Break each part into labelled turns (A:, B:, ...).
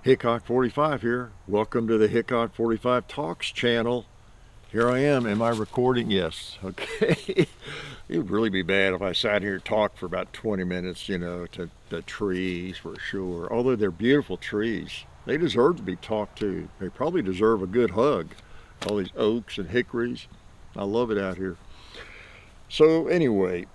A: Hickok 45 here. Welcome to the Hickok 45 Talks channel. Here I am. Am I recording? Yes. Okay. It would really be bad if I sat here and talked for about 20 minutes, to the trees for sure. Although they're beautiful trees, they deserve to be talked to. They probably deserve a good hug. All these oaks and hickories. I love it out here. So, anyway,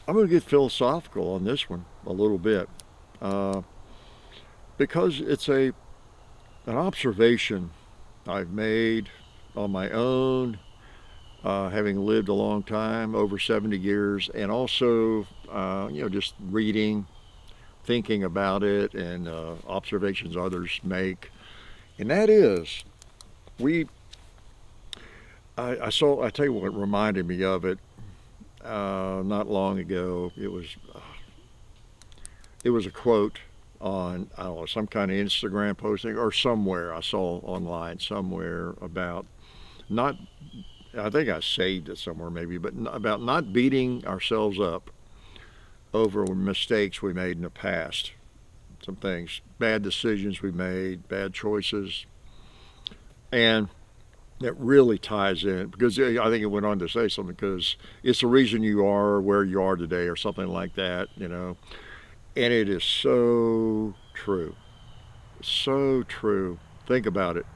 A: I'm going to get philosophical on this one a little bit uh, because it's an observation I've made on my own, having lived a long time, over 70 years, and also, just reading, thinking about it, and observations others make. And that is, we, I tell you what reminded me of it not long ago. It was a quote on, I don't know, some kind of Instagram posting or somewhere I saw online somewhere about not, I think I saved it somewhere maybe, but about not beating ourselves up over mistakes we made in the past. Some things, bad decisions we made, bad choices. And that really ties in because I think it went on to say something because it's the reason you are where you are today or something like that. And it is so true. So true. Think about it.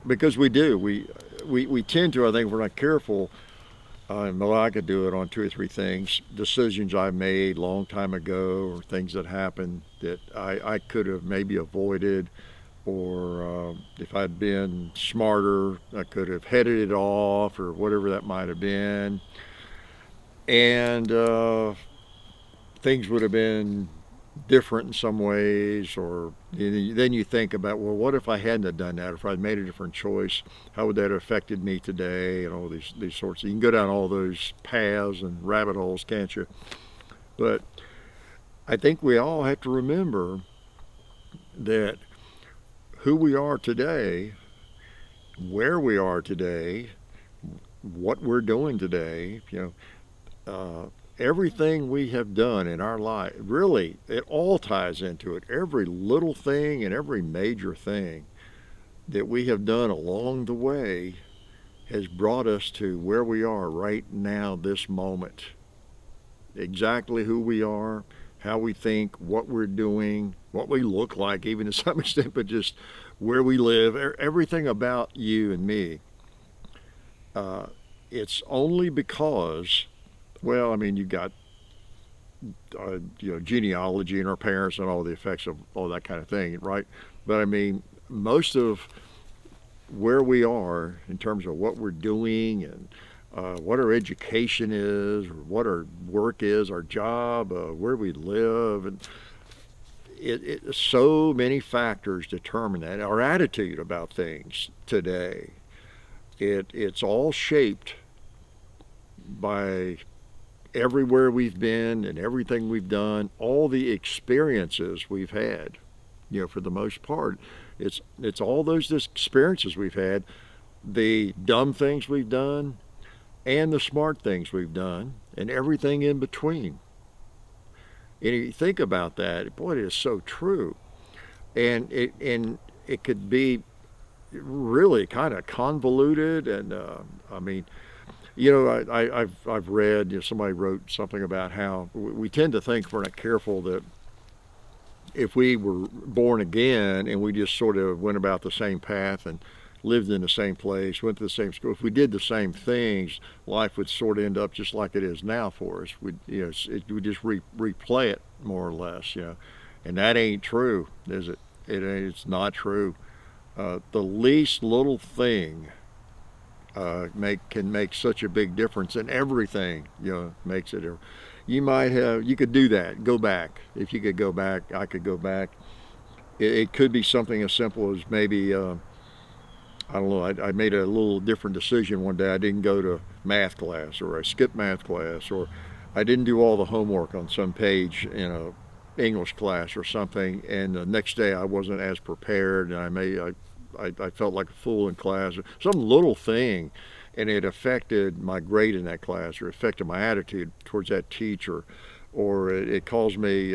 A: Because we do. We tend to, I think, if we're not careful, well, I could do it on two or three things. Decisions I made a long time ago or things that happened that I could have maybe avoided, or if I'd been smarter, I could have headed it off or whatever that might have been. And things would have been different in some ways, or then you think about, well, what if I hadn't have done that? If I'd made a different choice, how would that have affected me today? And all these sorts. You can go down all those paths and rabbit holes, can't you? But I think we all have to remember that who we are today, where we are today, what we're doing today, everything we have done in our life, really, it all ties into it. Every little thing and every major thing that we have done along the way has brought us to where we are right now, this moment. Exactly who we are, how we think, what we're doing, what we look like, even to some extent, but just where we live, everything about you and me. Uh, it's only because, well, I mean, you got genealogy and our parents and all the effects of all that kind of thing, right? But I mean, most of where we are in terms of what we're doing and what our education is, or what our work is, our job, where we live, and so many factors determine that. Our attitude about things today, it's all shaped by everywhere we've been and everything we've done, all the experiences we've had. For the most part, it's all those experiences we've had, the dumb things we've done, and the smart things we've done, and everything in between. And you think about that, boy, it is so true. And it could be really kind of convoluted, and I mean, I've read, somebody wrote something about how we tend to think, if we're not careful, that if we were born again and we just sort of went about the same path and lived in the same place, went to the same school, if we did the same things, life would sort of end up just like it is now for us. We just replay it more or less. And that ain't true, is it? It's not true. The least little thing can make such a big difference in everything. Makes it. You could do that. Go back. If you could go back, I could go back. It could be something as simple as maybe I don't know. I made a little different decision one day. I didn't go to math class, or I skipped math class, or I didn't do all the homework on some page in a English class or something. And the next day I wasn't as prepared, and I felt like a fool in class. Some little thing, and it affected my grade in that class, or affected my attitude towards that teacher, or it caused me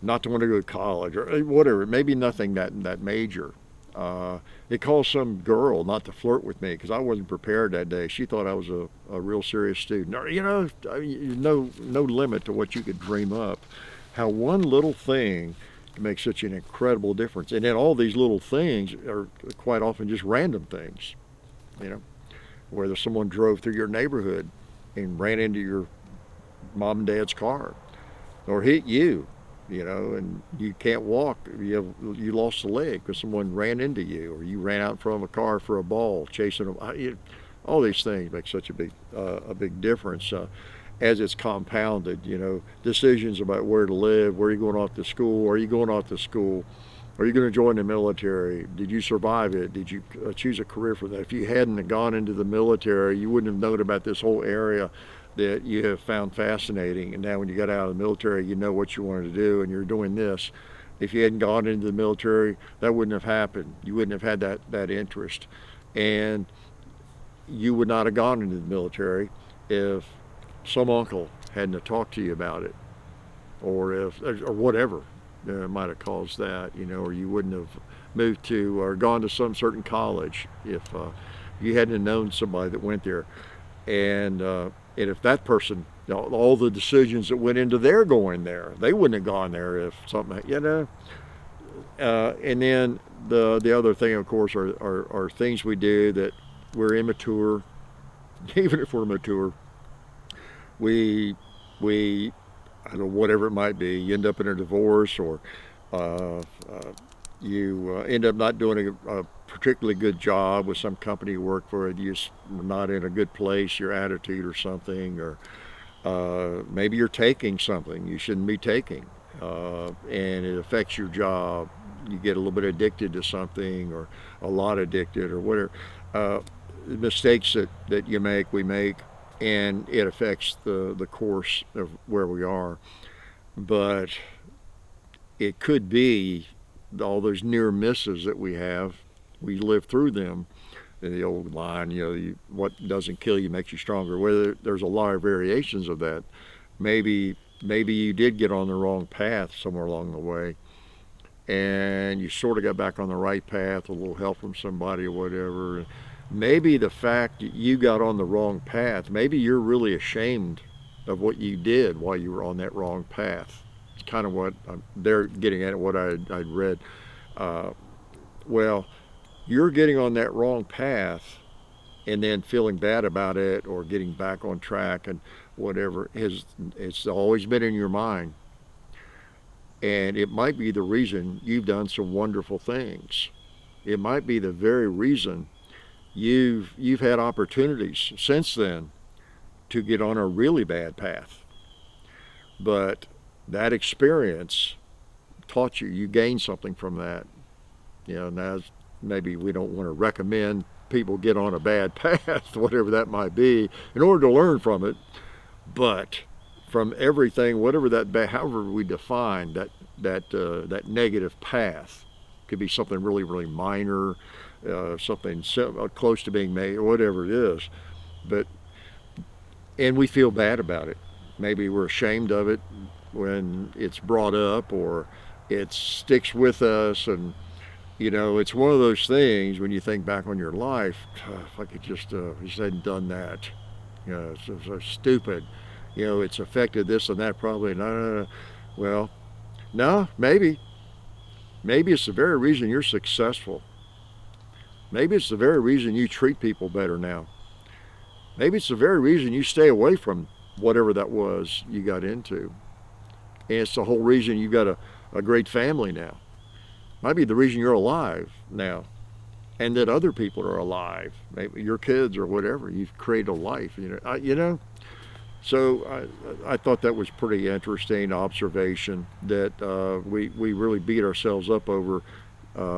A: not to want to go to college or whatever. Maybe nothing that major. It caused some girl not to flirt with me because I wasn't prepared that day. She thought I was a real serious student. Or, no limit to what you could dream up. How one little thing can make such an incredible difference. And then all these little things are quite often just random things, you know, whether someone drove through your neighborhood and ran into your mom and dad's car or hit you, and you can't walk. You lost a leg because someone ran into you, or you ran out in front of a car for a ball, chasing them. All these things make such a big difference as it's compounded. Decisions about where to live, where are you going off to school, are you going off to school, are you going to join the military? Did you survive it? Did you choose a career for that? If you hadn't gone into the military, you wouldn't have known about this whole area that you have found fascinating. And now when you got out of the military, you know what you wanted to do, and you're doing this. If you hadn't gone into the military, that wouldn't have happened. You wouldn't have had that interest. And you would not have gone into the military if some uncle hadn't have talked to you about it, or whatever might have caused that, or you wouldn't have moved to or gone to some certain college if you hadn't known somebody that went there. And if that person, all the decisions that went into their going there, they wouldn't have gone there if something, and then the other thing, of course, are things we do that we're immature. Even if we're mature, we I don't know, whatever it might be, you end up in a divorce, or you end up not doing a particularly good job with some company you work for, you're not in a good place, your attitude or something, or maybe you're taking something you shouldn't be taking, and it affects your job. You get a little bit addicted to something, or a lot addicted, or whatever. Mistakes that we make, and it affects the course of where we are. But it could be all those near misses that we have, we live through them. The old line, what doesn't kill you makes you stronger. Whether there's a lot of variations of that. Maybe you did get on the wrong path somewhere along the way, and you sort of got back on the right path, a little help from somebody or whatever. Maybe the fact that you got on the wrong path, maybe you're really ashamed of what you did while you were on that wrong path. It's kind of what they're getting at, what I'd read. Well, you're getting on that wrong path and then feeling bad about it, or getting back on track and whatever, it's always been in your mind. And it might be the reason you've done some wonderful things. It might be the very reason you've had opportunities since then to get on a really bad path. But that experience taught you gained something from that. Now maybe we don't want to recommend people get on a bad path, whatever that might be, in order to learn from it. But from everything, whatever however we define that negative path, could be something really, really minor, something close to being made, or whatever it is. And we feel bad about it. Maybe we're ashamed of it when it's brought up, or it sticks with us. And it's one of those things when you think back on your life, if I could just hadn't done that. It's so stupid. It's affected this and that probably. No. Well, no, maybe it's the very reason you're successful. Maybe it's the very reason you treat people better now. Maybe it's the very reason you stay away from whatever that was you got into. And it's the whole reason you got a great family now. Might be the reason you're alive now, and that other people are alive. Maybe your kids or whatever. You've created a life. So I thought that was pretty interesting observation, that we really beat ourselves up over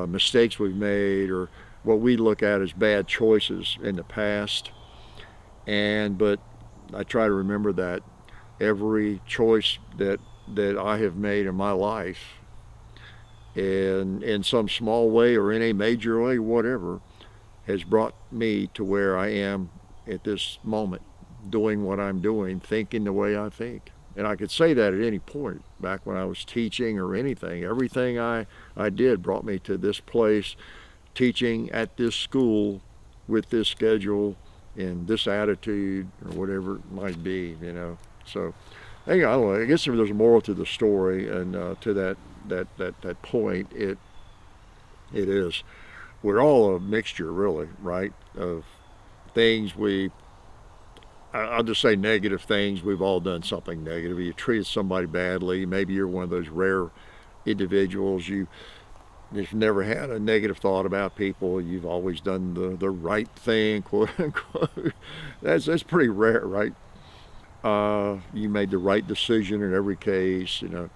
A: mistakes we've made, or what we look at as bad choices in the past. But I try to remember that every choice that I have made in my life, in some small way or in a major way, whatever, has brought me to where I am at this moment, doing what I'm doing, thinking the way I think. And I could say that at any point back when I was teaching or anything. Everything I did brought me to this place, teaching at this school with this schedule and this attitude or whatever it might be, you know. So I don't know. I guess if there's a moral to the story, and to that point, it is. We're all a mixture, really, right? Of things I'll just say negative things. We've all done something negative. You treated somebody badly. Maybe you're one of those rare individuals. You've never had a negative thought about people. You've always done the right thing, quote unquote. That's pretty rare, right? You made the right decision in every case, you know.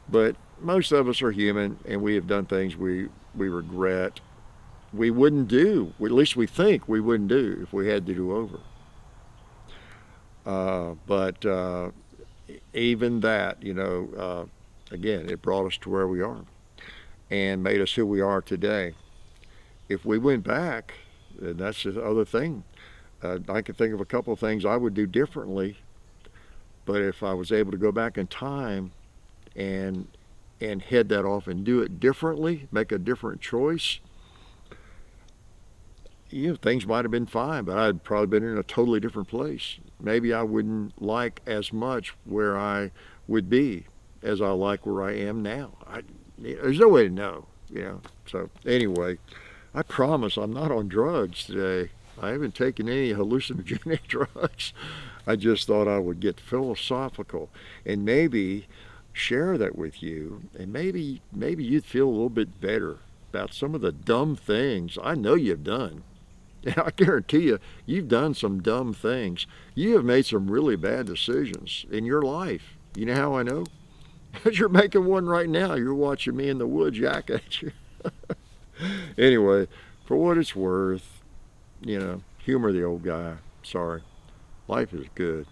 A: But most of us are human, and we have done things we regret. We wouldn't do. At least we think we wouldn't do if we had to do over. But even that, you know, again, it brought us to where we are and made us who we are today. If we went back, and that's the other thing. I can think of a couple of things I would do differently, but if I was able to go back in time and head that off and do it differently, make a different choice, you know, things might have been fine, but I'd probably been in a totally different place. Maybe I wouldn't like as much where I would be as I like where I am now. There's no way to know, you know. So anyway, I promise I'm not on drugs today. I haven't taken any hallucinogenic drugs. I just thought I would get philosophical and maybe share that with you, and maybe you'd feel a little bit better about some of the dumb things I know you've done. And I guarantee you, you've done some dumb things. You have made some really bad decisions in your life. You know how I know? Because you're making one right now. You're watching me in the woods yak at you. Anyway, for what it's worth, you know, humor the old guy. Sorry. Life is good.